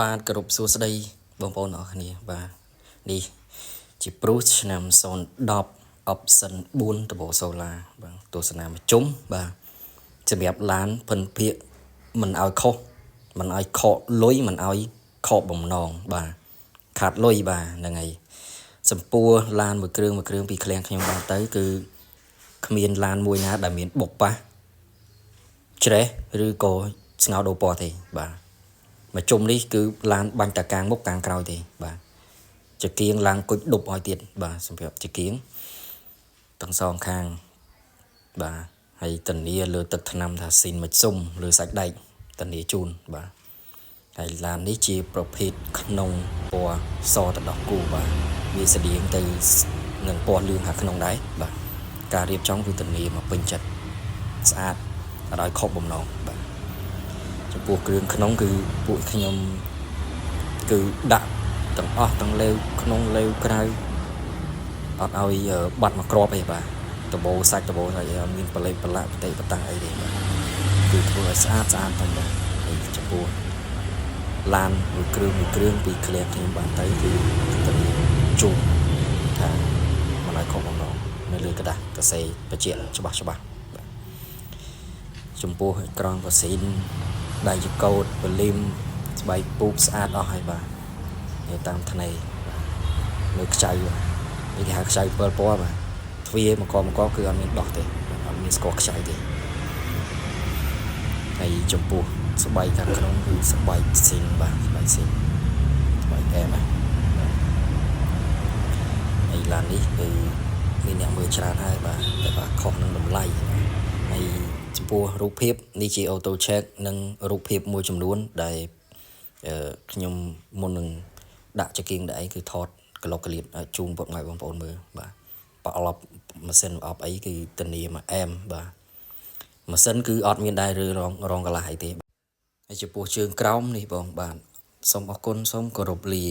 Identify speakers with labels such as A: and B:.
A: បាទគោរពសួស្តីបងប្អូនអរគ្នាបាទនេះជា Bruce ឆ្នាំ010 option 4 Turbo Solar បាទទស្សនាមួយជុំបាទសម្រាប់ឡានភិនភាគមិនឲ្យខុសមិនឲ្យខកលុយមិនឲ្យខកបំណងបាទខាត់លុយបាទហ្នឹងហើយសម្ពួរឡានមួយគ្រឿងពីឃ្លាំងខ្ញុំបានទៅគឺគ្មានឡានមួយណាដែលមានបុកប៉ះច្រេះឬក៏ស្ងោរដូរពណ៌ទេបាទមកជុំនេះគឺឡានបាញ់តាកាងមុខកាងក្រោយទេបាទចង្គៀងឡើងគុជដប់ឲ្យទៀតបាទសម្រាប់ចង្គៀងទាំងសងខាងបាទហើយតនីលើទឹកថ្នាំថាស៊ីនមិនសុំលើសាច់ដែកតនីជូនបាទហើយឡាននេះជាប្រភេទក្នុងពណ៌សទៅដោះគូបាទវាស្តៀងទៅនឹងពណ៌លឿងខាងក្នុងដែរបាទការរៀបចំគឺតនីមកពេញចិត្តស្អាតអត់ឲ្យខុសបំណងបាទចំពោះគ្រឿងក្នុងគឺពួកខ្ញុំគឺដាក់ទាំងអស់ទាំងលេវក្នុងលេវក្រៅអត់ឲ្យបាត់មកក្របអីបាទដបោសាច់ដបោហើយអត់មានប្រឡេកប្រឡាក់បន្តិបតាំងអីទេបាទគឺធ្វើឲ្យស្អាតតែបាទហើយចំពោះឡានមួយគ្រឿងពីឃ្លាំងខ្ញុំបានទៅគឺទៅជុំថាមិនឲ្យខុសបំណងនៅលើกระดาษសរសេរបញ្ជាក់ច្បាស់បាទចំពោះក្រងប៉ាស៊ីនដៃចកោតបលីមស្បែកពូកស្អាតអស់ហើយបាទនៅតាមថ្នេរនៅខ្ចៅនេះគេហៅខ្ចៅ7ពណ៌បាទទ្វារមកគឺអត់មានដោះទេអត់មានស្គាល់ខ្ចៅទេហើយចំពោះស្បែកខាងក្នុងគឺស្បែកស៊ីនបាទស្បែកស៊ីនស្បែកអែមហើយឡាននេះគឺមានអ្នកមើលច្រើនហើយបាទតែបាទខុសនឹងតម្លៃហើយចំពោះរូបភាពនេះជា auto check និងរូបភាពមួយចំនួនដែលខ្ញុំមុននឹងដាក់ចង្គៀងដែរគឺថតក្លុកក្លៀតជូនពុកម៉ែបងប្អូនមើលបាទប្រអប់ម៉ាស៊ីនប្រអប់អីគឺធានាមកអែមបាទម៉ាស៊ីនគឺអត់មានដែរឬរងកន្លះអីទេហើយចំពោះជើងក្រោមនេះបងបាទសូមអរគុណសូមគោរពលា